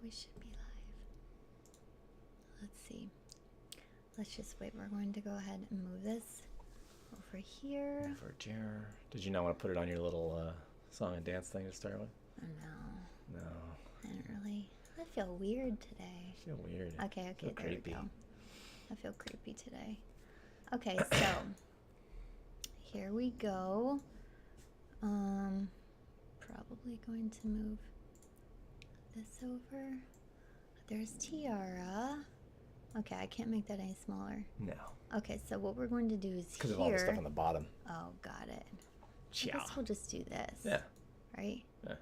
We should be live. Let's see. Let's just wait. We're going to go ahead and move this over here. For Jer. Did you not want to put it on your little song and dance thing to start with? No. No. I don't really. I feel weird today. I feel weird. Okay, there creepy. we go. I feel creepy today. Okay, so here we go. Probably going to move this over. There's Tiara. Okay, I can't make that any smaller. No. Okay, so what we're going to do is Because of all the stuff on the bottom. Oh, got it. Yeah. I guess we'll just do this. Yeah. Right? Yeah.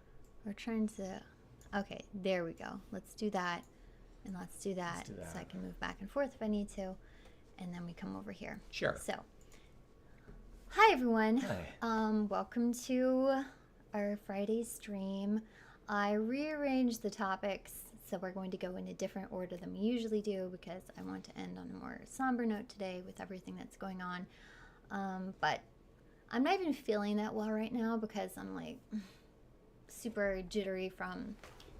We're trying to... Okay, there we go. Let's do that. And let's do that. So I can move back and forth if I need to. And then we come over here. Sure. So, hi everyone. Hi. Welcome to our Friday stream. I rearranged the topics, so we're going to go in a different order than we usually do because I want to end on a more somber note today with everything that's going on. But I'm not even feeling that well right now because I'm like super jittery from...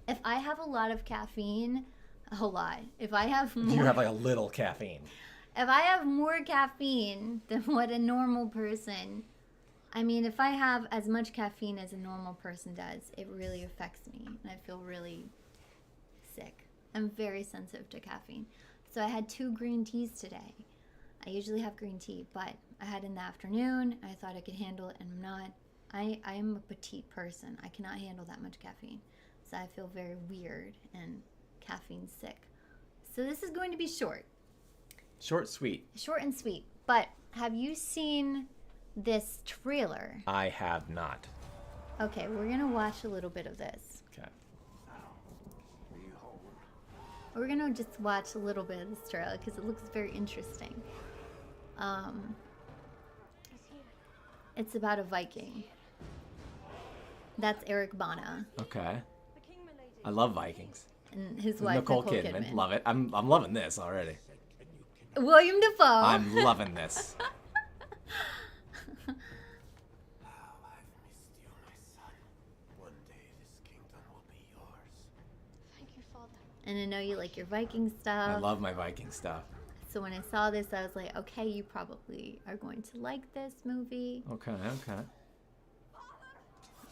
If I have a lot of caffeine, a lot. If I have more... You have like a little caffeine. If I have more caffeine than what a normal person... I mean, if I have as much caffeine as a normal person does, it really affects me. And I feel really sick. I'm very sensitive to caffeine. So I had 2 green teas today. I usually have green tea, but I had it in the afternoon. I thought I could handle it, and I'm not. I am a petite person. I cannot handle that much caffeine. So I feel very weird and caffeine sick. So this is going to be short. Short, sweet. Short and sweet. But have you seen this trailer? I have not. Okay, we're going to watch a little bit of this. Okay. We're going to just watch a little bit of this trailer because it looks very interesting. It's about a Viking. That's Eric Bana. Okay. I love Vikings. And his wife, Nicole Kidman. Love it. I'm loving this already. William Dafoe. I'm loving this. And I know you like your Viking stuff. I love my Viking stuff. So when I saw this, I was like, okay, you probably are going to like this movie. Okay.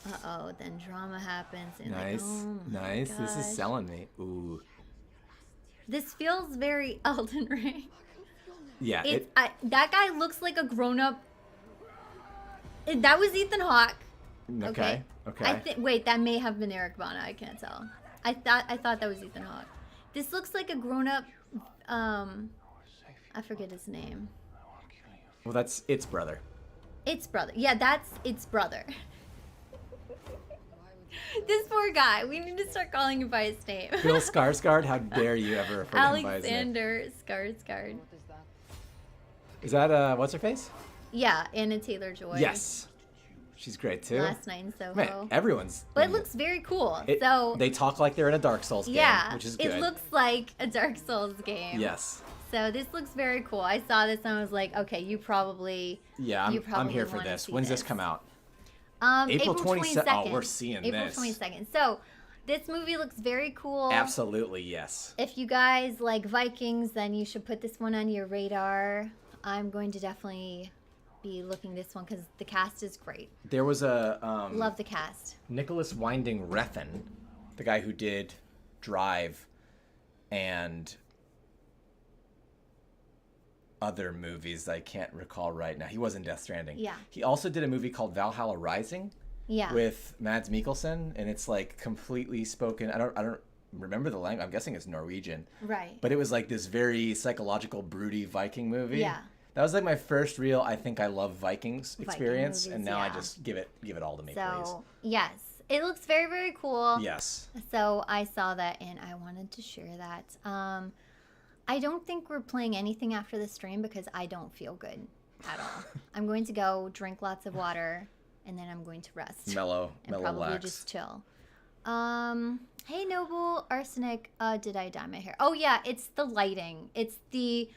Uh-oh, then drama happens. And Nice. Like, oh my Nice. gosh. This is selling me. Ooh. This feels very Elden Ring. Yeah. That guy looks like a grown-up. That was Ethan Hawke. Okay. Wait, that may have been Eric Bana. I can't tell. I thought that was Ethan Hawke. This looks like a grown-up. I forget his name. Well, that's its brother. Its brother. Yeah, that's its brother. This poor guy. We need to start calling him by his name. Bill Skarsgård. How dare you ever refer to him by his name? Alexander Skarsgård. Is that what's her face? Yeah, Anna Taylor-Joy. Yes. She's great too. Last Night in Soho. Man, everyone's. But it looks very cool. They talk like they're in a Dark Souls game, which is good. It looks like a Dark Souls game. Yes. So this looks very cool. I saw this and I was like, okay, you probably. Yeah, I'm here for this. When's this come out? April 22nd. Oh, we're seeing April this. 22nd. So this movie looks very cool. Absolutely, yes. If you guys like Vikings, then you should put this one on your radar. I'm going to definitely be looking this one because the cast is great. There was a love the cast. Nicholas Winding Refn, the guy who did Drive and other movies I can't recall right now. He was in Death Stranding. Yeah. He also did a movie called Valhalla Rising. Yeah. With Mads Mikkelsen, and it's like completely spoken. I don't remember the language. I'm guessing it's Norwegian. Right. But it was like this very psychological, broody Viking movie. Yeah. That was like my first real I think I love Vikings experience, movies, and now yeah. I just give it all to me, please. So yes, it looks very, very cool. Yes. So I saw that and I wanted to share that. I don't think we're playing anything after the stream because I don't feel good at all. I'm going to go drink lots of water and then I'm going to rest. Mellow, probably lax. just chill. Hey Noble Arsenic, did I dye my hair? Oh yeah, it's the lighting. It's the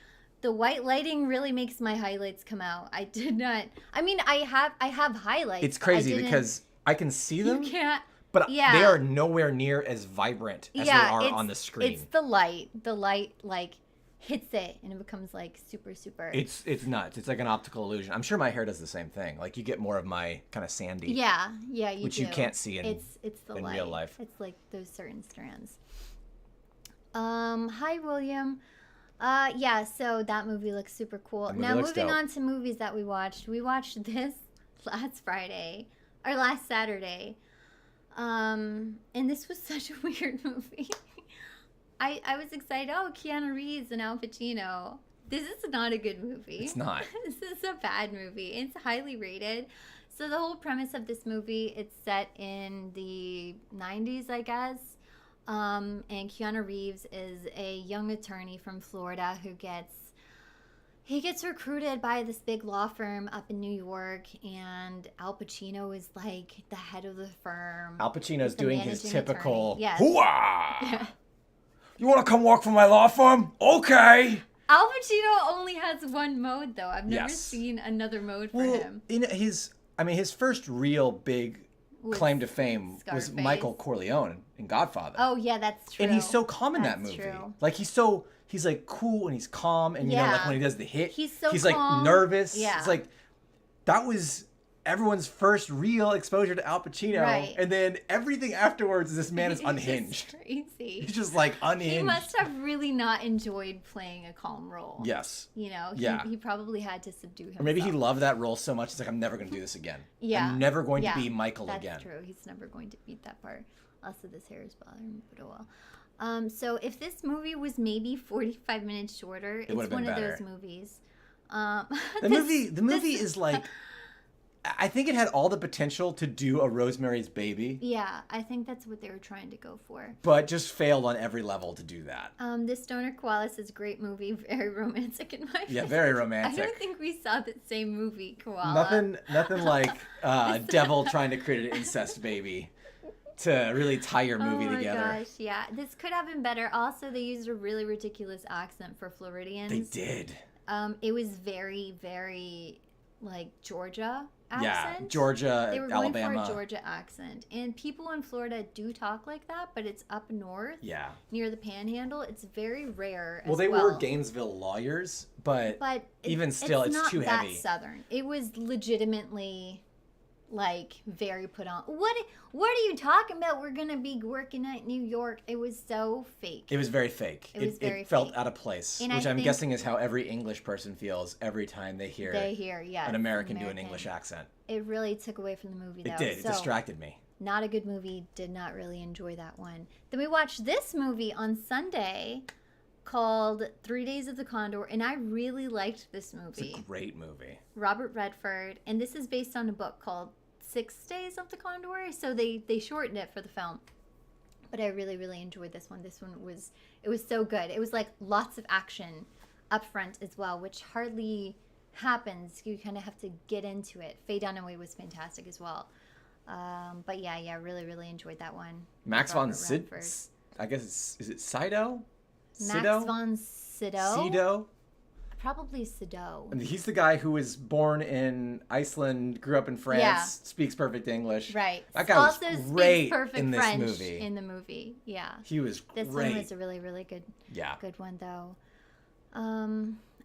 white lighting really makes my highlights come out. I did not. I mean, I have highlights. It's crazy because I can see them. You can't. but Yeah. they are nowhere near as vibrant as they are on the screen. It's the light. The light like hits it and it becomes like super super. It's nuts. It's like an optical illusion. I'm sure my hair does the same thing. Like you get more of my kind of sandy. Yeah, which you can't see in it's the in light. real life. It's like those certain strands. Hi William. Yeah, so that movie looks super cool. That movie Now looks moving dope. on to movies that we watched. We watched this last Saturday. And this was such a weird movie. I was excited. Oh, Keanu Reeves and Al Pacino. This is not a good movie. It's not. This is a bad movie. It's highly rated. So the whole premise of this movie, it's set in the 90s, I guess. And Keanu Reeves is a young attorney from Florida who gets recruited by this big law firm up in New York, and Al Pacino is like the head of the firm. Al Pacino's He's the doing his managing typical attorney. Yes. hooah! Yeah. You want to come work for my law firm? Okay. Al Pacino only has one mode though. I've never Yes. seen another mode for Well, him. in his first real big With claim to fame was Scarface. Michael Corleone in Godfather. Oh yeah, that's true. And he's so calm in that That's movie. true. Like he's like cool and he's calm, and you know, like Yeah. when he does the hit, He's so like calm. nervous. Yeah. It's like that was everyone's first real exposure to Al Pacino, Right. and then everything afterwards, this man is He's unhinged. just crazy. He's just like unhinged. He must have really not enjoyed playing a calm role. Yes. You know, Yeah. he probably had to subdue himself. Or maybe he loved that role so much, it's like, I'm never going to do this again. Yeah. I'm never going Yeah, to be Michael That's again. true. He's never going to beat that part. Also, this hair is bothering me, but oh well. So if this movie was maybe 45 minutes shorter, it's would've been one of better. those movies. The movie is like, I think it had all the potential to do a Rosemary's Baby, Yeah, I think that's what they were trying to go for. but just failed on every level to do that. This Stoner Koala is a great movie, very romantic in my opinion. Yeah, very I romantic. don't think we saw the same movie, Koala. Nothing like a devil trying to create an incest baby to really tie your movie together. Oh my gosh, yeah. This could have been better. Also, they used a really ridiculous accent for Floridians. They did. It was very, very like Georgia accent. Yeah, Georgia, They were going Alabama. for a Georgia accent. And people in Florida do talk like that, but it's up north. Yeah. Near the Panhandle. It's very rare. Well, they were Gainesville lawyers, but even still, it's not too that heavy. Southern. It was legitimately like very put on. What are you talking about? We're gonna be working at New York. It was so fake. It was very fake. It felt fake. out of place, And which I I'm think guessing is how every English person feels every time they hear yes, an American do an English accent. It really took away from the movie though. It did. It So, distracted me. not a good movie. Did not really enjoy that one. Then we watched this movie on Sunday called 3 Days of the Condor, and I really liked this movie. It's a great movie. Robert Redford, and this is based on a book called 6 Days of the Condor, so they shortened it for the film. But I really, really enjoyed this one. This one was so good. It was like lots of action up front as well, which hardly happens. You kind of have to get into it. Faye Dunaway was fantastic as well. But yeah, really, really enjoyed that one. Max von Robert Sydow. Redford. I guess is it Sydow? Max von Sydow? Sydow? Probably Sydow. And he's the guy who was born in Iceland, grew up in France, Yeah. speaks perfect English. Right. That guy also was speaks great perfect in this French movie. in the movie. Yeah. He was This great. one was a really, really good Yeah. good one though.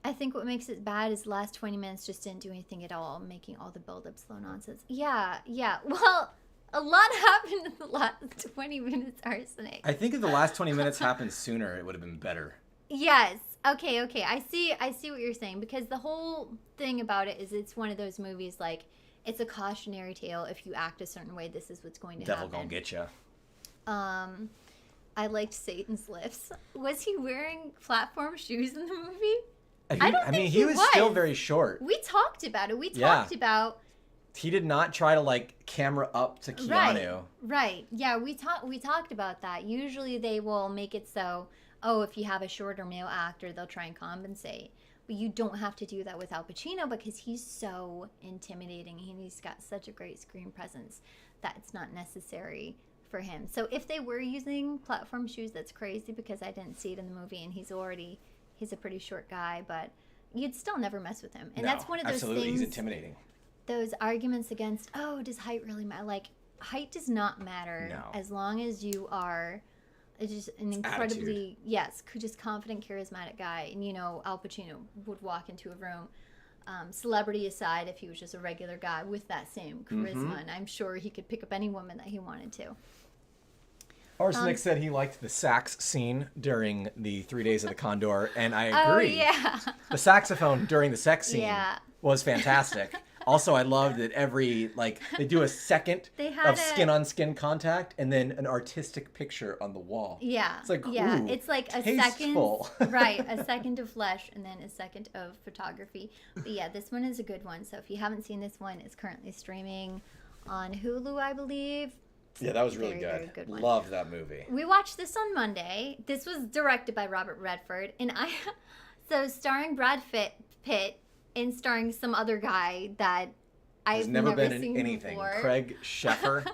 I think what makes it bad is the last 20 minutes just didn't do anything at all, making all the build-up slow nonsense. Yeah. Well, a lot happened in the last 20 minutes, Arsenic. I think if the last 20 minutes happened sooner, it would have been better. Yes. Okay. I see what you're saying, because the whole thing about it is it's one of those movies like it's a cautionary tale. If you act a certain way, this is what's going to Devil happen. gonna get you. I liked Satan's lifts. Was he wearing platform shoes in the movie? He was still very short. We talked about it. We Yeah. talked about He did not try to like camera up to Keanu. Right. Yeah, we talked about that. Usually they will make it so, if you have a shorter male actor, they'll try and compensate. But you don't have to do that with Al Pacino because he's so intimidating and he's got such a great screen presence that it's not necessary for him. So if they were using platform shoes, that's crazy because I didn't see it in the movie and he's a pretty short guy, but you'd still never mess with him. And No, that's one of those absolutely. things. He's intimidating. Those arguments against, does height really matter? Like, height does not matter as long as you are just an incredibly just confident, charismatic guy. And Al Pacino would walk into a room, celebrity aside, if he was just a regular guy with that same charisma, and I'm sure he could pick up any woman that he wanted to. Arsenic said he liked the sax scene during the 3 Days of the Condor, and I agree. Oh, yeah. The saxophone during the sex scene was fantastic. Also, I loved that they do a second of skin-on-skin contact and then an artistic picture on the wall. Yeah. It's like, ooh, it's like a tasteful. second, right, a second of flesh and then a second of photography. But yeah, this one is a good one. So if you haven't seen this one, it's currently streaming on Hulu, I believe. Yeah, that was really good. Very good one. Loved that movie. We watched this on Monday. This was directed by Robert Redford, and so starring Brad Pitt and starring some other guy that I've never been in anything before. Craig Sheffer.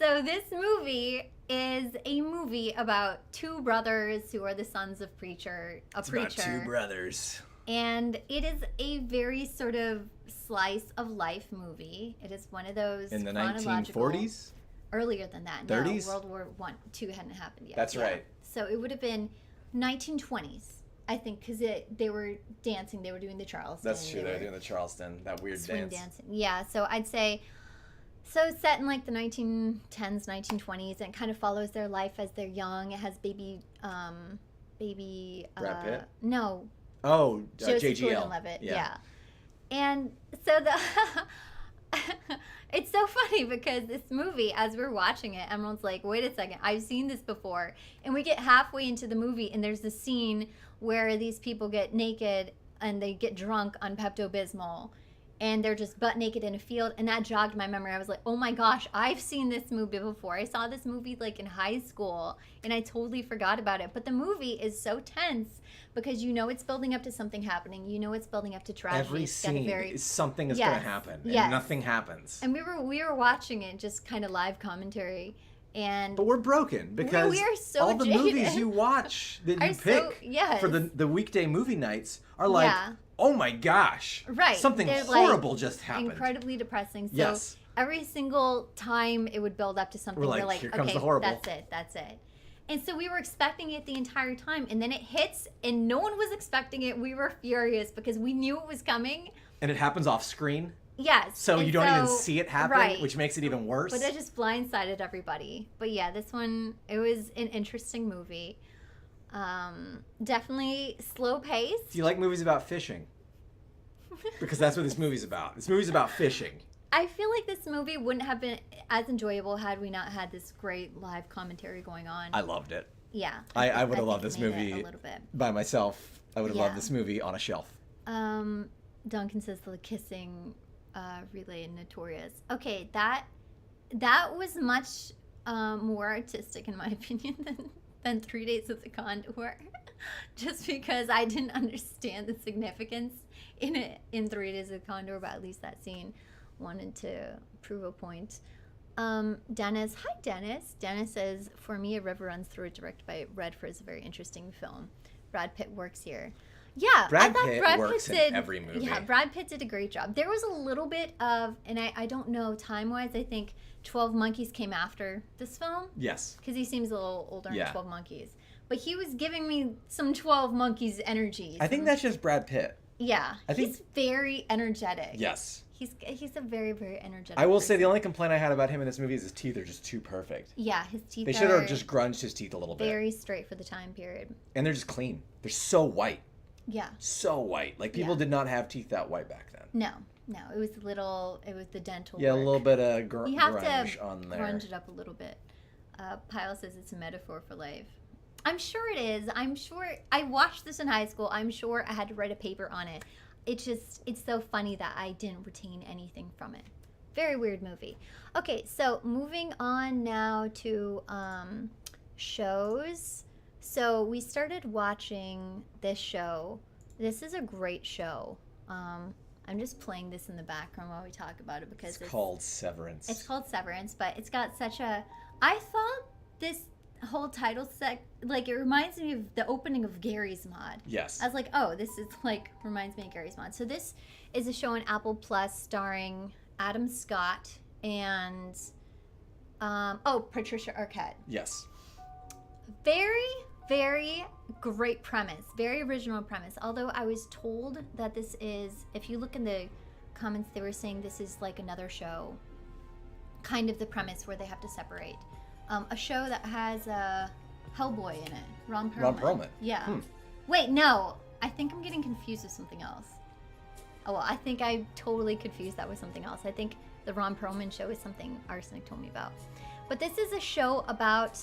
So this movie is a movie about two brothers who are the sons of a preacher. About two brothers. And it is a very sort of slice of life movie. It is one of those in the 1940s. Earlier than that. 30s? No, World War II hadn't happened yet. That's right. So it would have been 1920s, I think, because they were dancing. They were doing the Charleston. That's true. They were doing the Charleston, that weird swing dance. Dancing. Yeah, so I'd say, set in like the 1910s, 1920s, and it kind of follows their life as they're young. It has baby Brad Pitt? No. Oh, Joseph JGL. Gordon-Levitt. Yeah. And so it's so funny because this movie, as we're watching it, Emerald's like, wait a second, I've seen this before. And we get halfway into the movie, and there's this scene where these people get naked and they get drunk on Pepto-Bismol. And they're just butt naked in a field. And that jogged my memory. I was like, oh my gosh, I've seen this movie before. I saw this movie like in high school, and I totally forgot about it. But the movie is so tense because it's building up to something happening. It's building up to tragedy. Every scene, something is going to happen, and nothing happens. And we were watching it, just kind of live commentary. But we're broken because we are so all the jaded. movies you watch that you pick for the weekday movie nights are like, oh my gosh, something horrible just happened. Incredibly depressing. So every single time it would build up to something, we're like, here comes the horrible. That's it. And so we were expecting it the entire time, and then it hits, and no one was expecting it. We were furious because we knew it was coming. And it happens off screen? Yes. So you don't even see it happen, which makes it even worse. But it just blindsided everybody. But yeah, this one, it was an interesting movie. Definitely slow pace. Do you like movies about fishing? Because that's what this movie's about. This movie's about fishing. I feel like this movie wouldn't have been as enjoyable had we not had this great live commentary going on. I loved it. Yeah. I would have loved this movie a little bit. By myself. I would have loved this movie on a shelf. Duncan says the kissing relay in Notorious. Okay, that was much more artistic in my opinion than 3 Days of the Condor. Just because I didn't understand the significance in it in 3 Days of the Condor, but at least that scene wanted to prove a point. Dennis, hi Dennis. Dennis says, for me, A River Runs Through It, directed by Redford, is a very interesting film. Brad Pitt works here. Yeah, Brad Pitt works in every movie. Yeah, Brad Pitt did a great job. There was a little bit of, and I don't know time-wise, I think 12 Monkeys came after this film. Yes. Because he seems a little older in 12 Monkeys. But he was giving me some 12 Monkeys energy. I think that's just Brad Pitt. Yeah. He's very energetic. Yes. He's a very, very energetic I will person. say the only complaint I had about him in this movie is his teeth are just too perfect. Yeah, his teeth They should have just grunged his teeth a little bit. Very straight for the time period. And they're just clean. They're so white. Yeah. So white. Like, people did not have teeth that white back then. No. It was the dental work. A little bit of you have grunge to on there. Grunge it up a little bit. Pyle says it's a metaphor for life. I'm sure it is. I'm sure. I watched this in high school. I'm sure I had to write a paper on it. It's so funny that I didn't retain anything from it. Very weird movie. Okay, so moving on now to shows. So we started watching this show. This is a great show. I'm just playing this in the background while we talk about it because it's called Severance. It's called Severance, but it's got such a... I thought this whole title it reminds me of the opening of Gary's Mod. Yes. I was like, oh, this is reminds me of Gary's Mod. So this is a show on Apple Plus starring Adam Scott and Patricia Arquette. Yes. Very, very great premise. Very original premise. Although I was told that this is, if you look in the comments, they were saying this is like another show. Kind of the premise where they have to separate. A show that has Hellboy in it. Ron Perlman. Ron Perlman. Yeah. Wait, no. I think I'm getting confused with something else. Oh, well, I think I totally confused that with something else. I think the Ron Perlman show is something Arsenic told me about. But this is a show about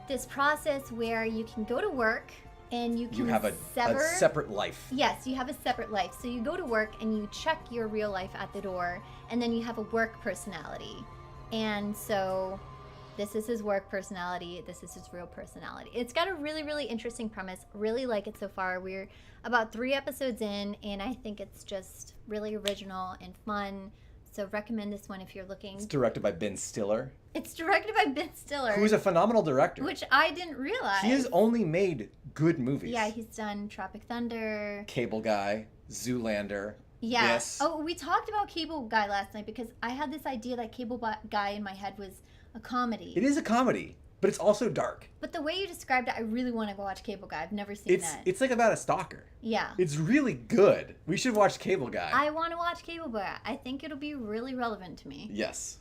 this process where you can go to work and you have a separate life. Yes, you have a separate life. So you go to work and you check your real life at the door, and then you have a work personality. And so this is his work personality. This is his real personality. It's got a really, really interesting premise. Really like it so far. We're about 3 episodes in, and I think it's just really original and fun. So recommend this one if you're looking. It's directed by Ben Stiller. It's directed by Ben Stiller. Who's a phenomenal director. Which I didn't realize. He has only made good movies. Yeah, he's done Tropic Thunder. Cable Guy, Zoolander. Yeah. This. Oh, we talked about Cable Guy last night because I had this idea that Cable Guy in my head was a comedy. It is a comedy, but it's also dark. But the way you described it, I really want to go watch Cable Guy. I've never seen that. It's like about a stalker. Yeah. It's really good. We should watch Cable Guy. I want to watch Cable Guy. I think it'll be really relevant to me. Yes.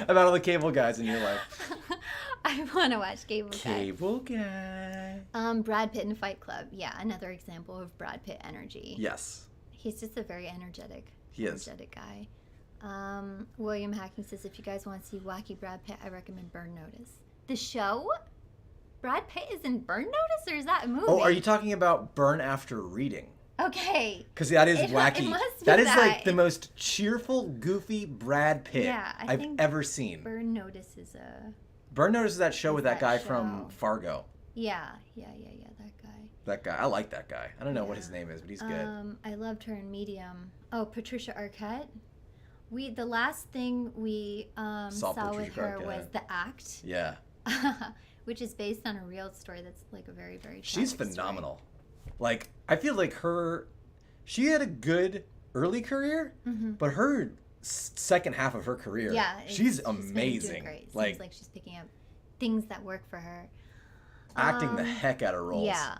About all the cable guys in your life. I want to watch Cable Guy. Cable Guy. Brad Pitt in Fight Club. Yeah, another example of Brad Pitt energy. Yes. He's just a very energetic guy. William Hacking says, if you guys want to see wacky Brad Pitt, I recommend Burn Notice. The show? Brad Pitt is in Burn Notice, or is that a movie? Oh, are you talking about Burn After Reading? Okay. Because that is wacky. It must be that is like the most cheerful, goofy Brad Pitt I've ever seen. Burn Notice is a... Burn Notice is that show with that guy from Fargo. Yeah, that guy. That guy. I like that guy. I don't know what his name is, but he's good. I loved her in Medium. Oh, Patricia Arquette. The last thing we saw with her was The Act. Yeah. Which is based on a real story that's like a very, very She's phenomenal. Story. Like, I feel like she had a good early career, but her second half of her career, she's amazing. Great. Seems like she's picking up things that work for her. Acting the heck out of roles. Yeah,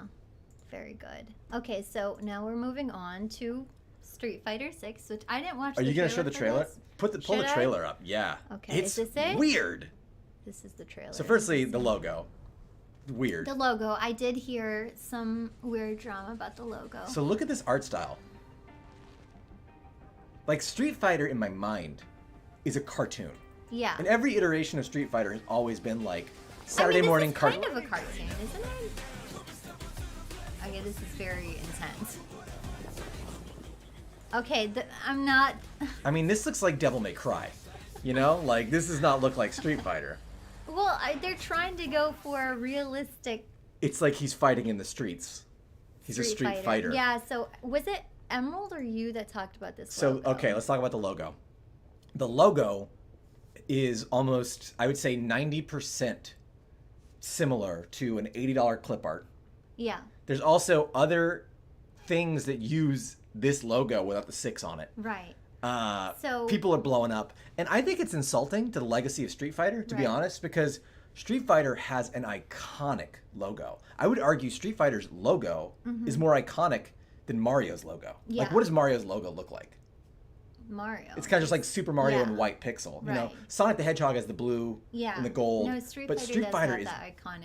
very good. Okay, so now we're moving on to Street Fighter 6, which I didn't watch. Are you going to show the trailer? Pull the trailer up. Yeah. Okay, it's is this it? Weird. This is the trailer. So firstly, the logo. Weird. The logo. I did hear some weird drama about the logo. So look at this art style. Like, Street Fighter in my mind is a cartoon. Yeah. And every iteration of Street Fighter has always been like Saturday morning cartoon. Kind of a cartoon, isn't it? Okay, this is very intense. Okay, I'm not... I mean, this looks like Devil May Cry. You know? Like, this does not look like Street Fighter. Well, they're trying to go for a realistic... It's like he's fighting in the streets. He's a street fighter. Yeah, so was it Emerald or you that talked about this logo? So, okay, let's talk about the logo. The logo is almost, I would say, 90% similar to an $80 clip art. Yeah. There's also other things that use this logo without the 6 on it. Right. So people are blowing up. And I think it's insulting to the legacy of Street Fighter, to be honest, because Street Fighter has an iconic logo. I would argue Street Fighter's logo is more iconic than Mario's logo. Yeah. Like, what does Mario's logo look like? Mario. It's kind of just like Super Mario in white pixel. You know, Sonic the Hedgehog has the blue and the gold. No, Street Fighter is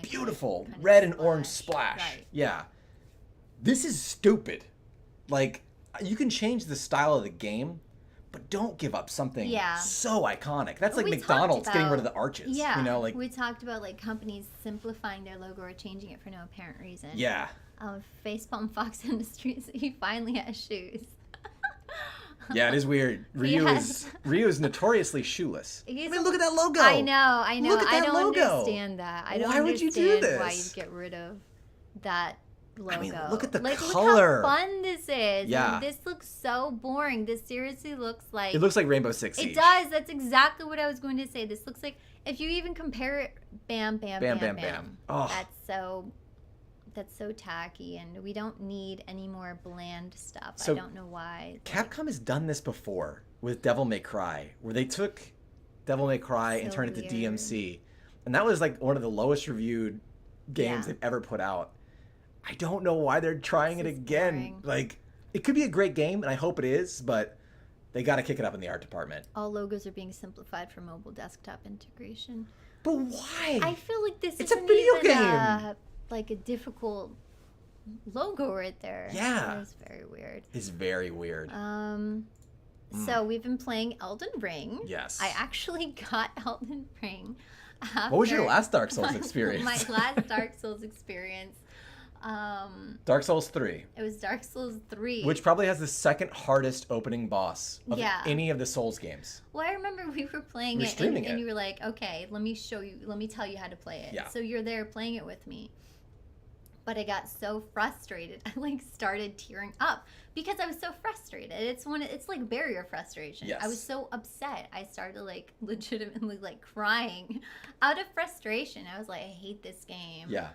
beautiful. Red and orange splash. Right. Yeah. This is stupid. Like, you can change the style of the game, but don't give up something so iconic. That's like McDonald's getting rid of the arches. Yeah. You know, like, we talked about like companies simplifying their logo or changing it for no apparent reason. Yeah. Facepalm Fox Industries, he finally has shoes. Yeah, it is weird. Ryu is notoriously shoeless. I mean, look at that logo. I know. Look at that I don't logo. Understand that. I don't Why would you do this? Why you get rid of that logo. I mean, look at the Look color. how fun this is. Yeah. And this looks so boring. This seriously looks like... It looks like Rainbow Six Siege. It does. That's exactly what I was going to say. This looks like... If you even compare it... Bam, bam, bam, bam, bam. Oh. That's so tacky, and we don't need any more bland stuff. So I don't know why. Capcom has done this before with Devil May Cry, where they took Devil May Cry and So turn it to weird. DMC. And that was like one of the lowest reviewed games Yeah. they've ever put out. I don't know why they're trying it This is again. boring. Like, it could be a great game, and I hope it is, but they got to kick it up in the art department. All logos are being simplified for mobile desktop integration. But why? I feel like this It's a isn't video even game. like a difficult logo right there. Yeah. It's very weird. It's very weird. So we've been playing Elden Ring. Yes. I actually got Elden Ring. What was your after last Dark Souls experience? My last Dark Souls experience. Dark Souls 3. It was Dark Souls 3. Which probably has the second hardest opening boss of Yeah. any of the Souls games. Well, I remember we were playing We were it, streaming and it. you were like, okay, let me tell you how to play it. Yeah. So you're there playing it with me. But I got so frustrated. I like started tearing up because I was so frustrated. It's like barrier frustration. Yes. I was so upset. I started like legitimately like crying out of frustration. I was like, I hate this game. Yeah.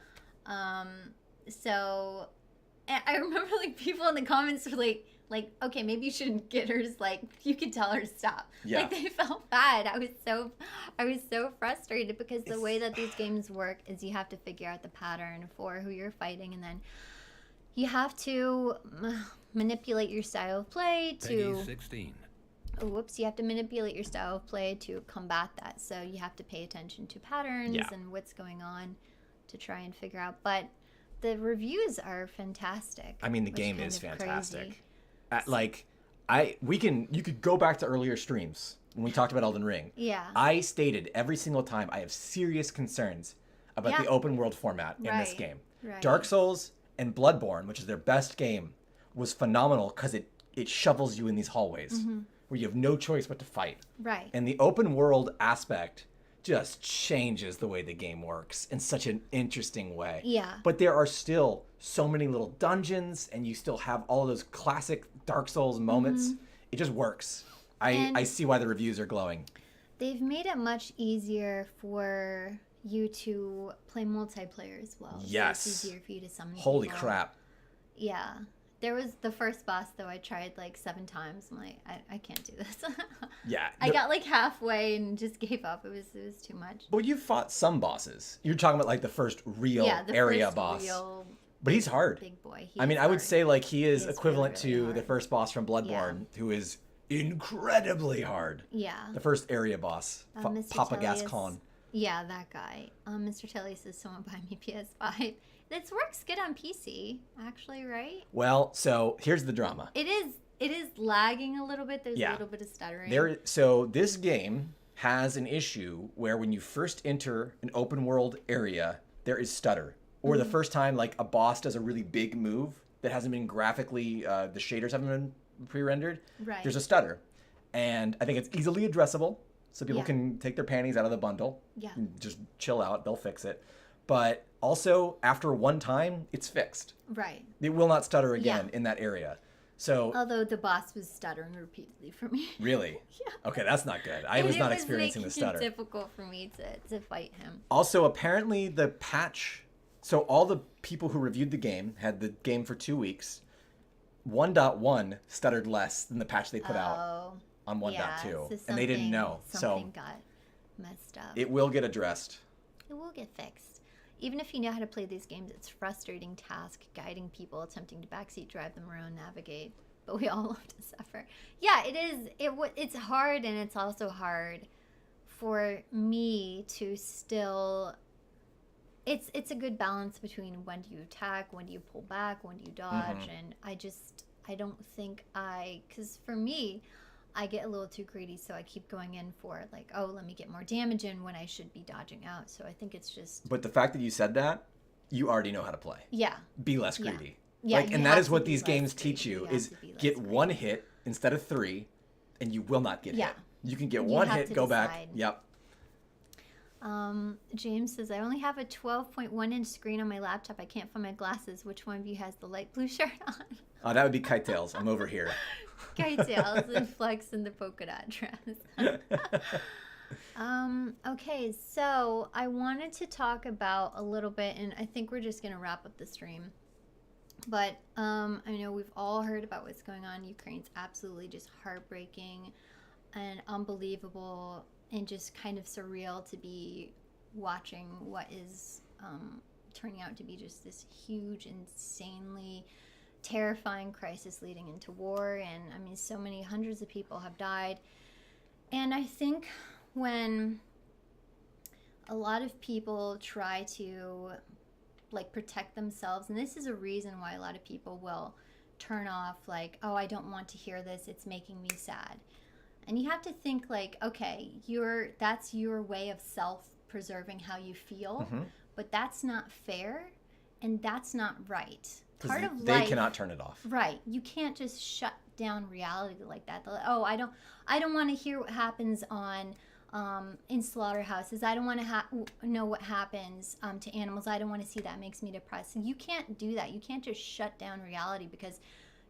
So and I remember like people in the comments were like, okay, maybe you shouldn't get her. Like, you could tell her to stop. Yeah. Like, they felt bad. I was so frustrated because the way that these games work is you have to figure out the pattern for who you're fighting, and then you have to manipulate your style of play to. Peggy 16. Oh, whoops! You have to manipulate your style of play to combat that. So you have to pay attention to patterns Yeah. and what's going on to try and figure out. But the reviews are fantastic. I mean, the which game kind is of crazy. fantastic. You could go back to earlier streams when we talked about Elden Ring. Yeah. I stated every single time I have serious concerns about Yeah. the open world format in this Right. game. Right. Dark Souls and Bloodborne, which is their best game, was phenomenal because it shovels you in these hallways where you have no choice but to fight. Right. And the open world aspect just changes the way the game works in such an interesting way. Yeah. But there are still so many little dungeons, and you still have all those classic Dark Souls moments. It just works. I And- see why the reviews are glowing. They've made it much easier for you to play multiplayer as well. Yes. So it's easier for you to summon Holy people. crap. Yeah. There was the first boss, though, I tried like 7 times. I'm like, I can't do this. Yeah. I got like halfway and just gave up. It was too much. But you've fought some bosses. You're talking about like the first real The area first boss. real But he's hard. big boy. I mean, I would hard. say like he is He is equivalent really, really to the hard. first boss from Bloodborne, who is incredibly hard. Yeah. The first area boss, Mr. Papa Tellius. Gascon. Yeah, that guy. Mr. Telly says someone buy me PS5. This works good on PC, actually, right? Well, so here's the drama. It is lagging a little bit. There's Yeah. a little bit of stuttering. So this game has an issue where when you first enter an open world area, there is stutter. Or the first time like a boss does a really big move that hasn't been graphically, the shaders haven't been pre-rendered, Right. there's a stutter. And I think it's easily addressable, so people Yeah. can take their panties out of the bundle. Yeah. And just chill out, they'll fix it. But also, after one time, it's fixed. Right. It will not stutter again Yeah. in that area. So, Although the boss was stuttering repeatedly for me. really? Yeah. Okay, that's not good. I And was it not experiencing the making stutter. it difficult for me to fight him. Also, apparently the patch, so all the people who reviewed the game had the game for 2 weeks. 1.1 stuttered less than the patch they put out Oh. on 1.2. Yeah, so And they didn't know. Something So got messed up. it will get addressed. It will get fixed. Even if you know how to play these games, it's a frustrating task guiding people, attempting to backseat drive them around, navigate. But we all love to suffer. Yeah, it is. It's hard, and it's also hard for me to still. It's a good balance between when do you attack, when do you pull back, when do you dodge, and I don't think because for me, I get a little too greedy, so I keep going in for like, oh, let me get more damage in when I should be dodging out. So I think it's just But the fact that you said that, you already know how to play. yeah. Be less greedy. Yeah, Like, you and that have is to what be these less games greedy. teach you You have is to be less get greedy. one hit instead of 3, and you will not get Yeah. hit. You can get You one have hit, to go back. decide. Yep. James says, I only have a 12.1-inch screen on my laptop. I can't find my glasses. Which one of you has the light blue shirt on? Oh, that would be Kite Tails. I'm over here. Skytails and Flex in the polka dot dress. Okay, so I wanted to talk about a little bit, and I think we're just going to wrap up the stream. But I know we've all heard about what's going on. Ukraine's absolutely just heartbreaking. and unbelievable and just kind of surreal to be watching what is turning out to be just this huge, insanely terrifying crisis leading into war. And I mean, so many hundreds of people have died. And I think when a lot of people try to like protect themselves, and this is a reason why a lot of people will turn off, like, oh, I don't want to hear this, it's making me sad. And you have to think like, okay, that's your way of self-preserving how you feel, but that's not fair and that's not right. Part of they life, cannot turn it off. Right. You can't just shut down reality like that. Oh, I don't want to hear what happens on in slaughterhouses. I don't want to know what happens to animals. I don't want to see that. It makes me depressed. You can't do that. You can't just shut down reality because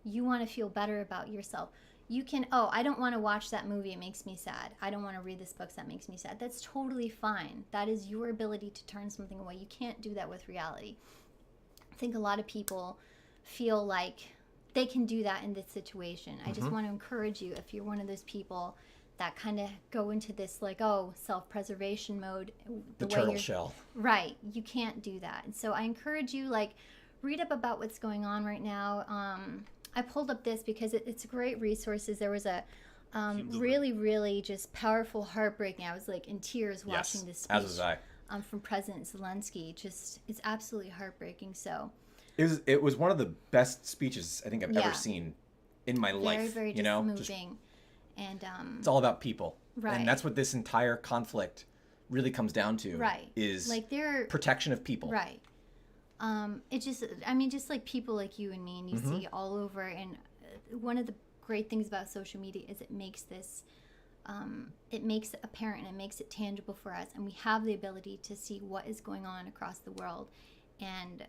you want to feel better about yourself. You can, oh, I don't want to watch that movie. It makes me sad. I don't want to read this book. That makes me sad. That's totally fine. That is your ability to turn something away. You can't do that with reality. I think a lot of people feel like they can do that in this situation. I just want to encourage you, if you're one of those people that kind of go into this like, oh, self-preservation mode. The turtle shell. Right. You can't do that. And so I encourage you, like, read up about what's going on right now. I pulled up this because it's great resources. There was a really, really just powerful, heartbreaking. I was like in tears watching this speech. As was I. From President Zelensky. Just, it's absolutely heartbreaking. So it was one of the best speeches I think I've ever seen in my life. Very, you know, moving. And it's all about people. Right. And that's what this entire conflict really comes down to. Right. Is like protection of people. Right. It just, I mean, just like people like you and me, and you see all over. And one of the great things about social media is it makes this, it makes it apparent and it makes it tangible for us. And we have the ability to see what is going on across the world. And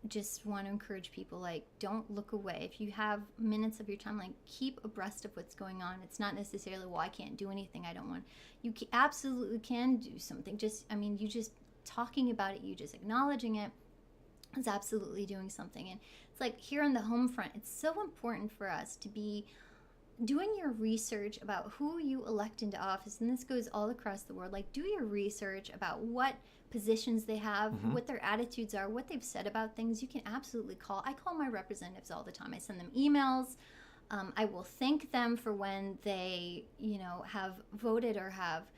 just want to encourage people, like, don't look away. If you have minutes of your time, like, keep abreast of what's going on. It's not necessarily, well, I can't do anything. I don't want. You absolutely can do something. Just, I mean, you just talking about it, you just acknowledging it, is absolutely doing something. And it's like here on the home front, it's so important for us to be doing your research about who you elect into office. And this goes all across the world. Like, do your research about what positions they have, what their attitudes are, what they've said about things. You can absolutely call. I call my representatives all the time. I send them emails. I will thank them for when they, have voted or have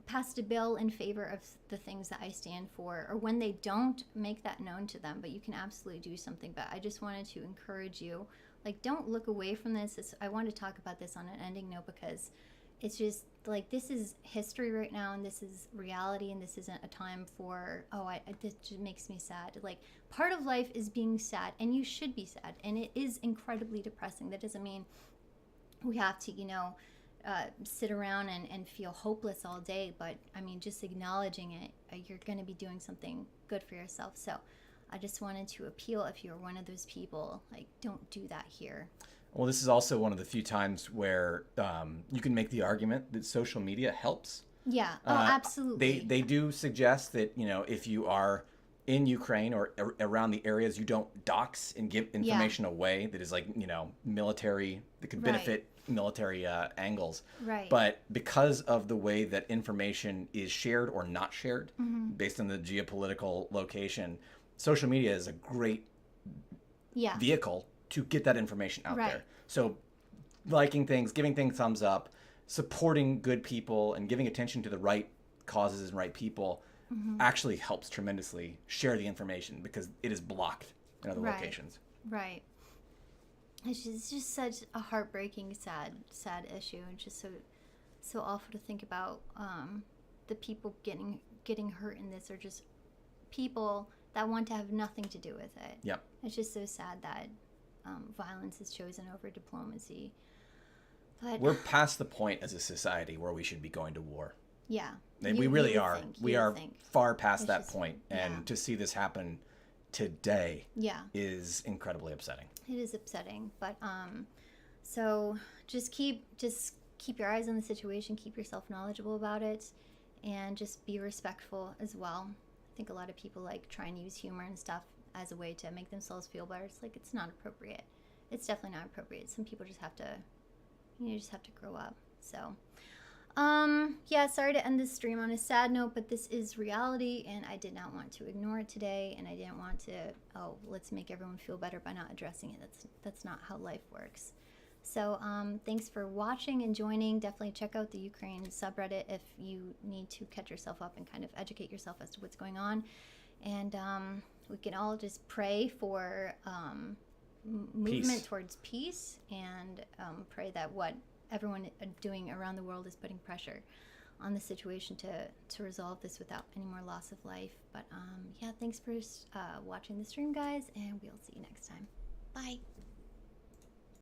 passed a bill in favor of the things that I stand for, or when they don't, make that known to them. But you can absolutely do something. But I just wanted to encourage you, like, don't look away from this. I want to talk about this on an ending note because it's just like, this is history right now, and this is reality, and this isn't a time for, this just makes me sad. Like, part of life is being sad, and you should be sad, and it is incredibly depressing. That doesn't mean we have to, sit around and feel hopeless all day, but I mean, just acknowledging it, you're going to be doing something good for yourself. So I just wanted to appeal, if you're one of those people, like, don't do that here. Well, this is also one of the few times where you can make the argument that social media helps. Yeah, absolutely. They do suggest that, if you are in Ukraine or around the areas, you don't dox and give information away that is like, military, that could benefit military angles. Right. But because of the way that information is shared or not shared based on the geopolitical location, social media is a great vehicle to get that information out there. So liking things, giving things thumbs up, supporting good people, and giving attention to the right causes and right people actually helps tremendously share the information, because it is blocked in other locations. Right. It's just such a heartbreaking, sad issue, and just so awful to think about. The people getting hurt in this are just people that want to have nothing to do with it. Yep. It's just so sad that violence is chosen over diplomacy. But we're past the point as a society where we should be going to war. Yeah. We really are. We are far past that point. And to see this happen today is incredibly upsetting. It is upsetting. But so just keep your eyes on the situation, keep yourself knowledgeable about it, and just be respectful as well. I think a lot of people like try and use humor and stuff as a way to make themselves feel better. It's like, it's not appropriate. It's definitely not appropriate. Some people just have to grow up. So, yeah, sorry to end this stream on a sad note, but this is reality, and I did not want to ignore it today, and I didn't want to, oh, let's make everyone feel better by not addressing it. That's not how life works. So, thanks for watching and joining. Definitely check out the Ukraine subreddit if you need to catch yourself up and kind of educate yourself as to what's going on. And we can all just pray for movement towards peace, and pray that what everyone doing around the world is putting pressure on the situation to resolve this without any more loss of life. But yeah, thanks for watching the stream, guys, and we'll see you next time. Bye.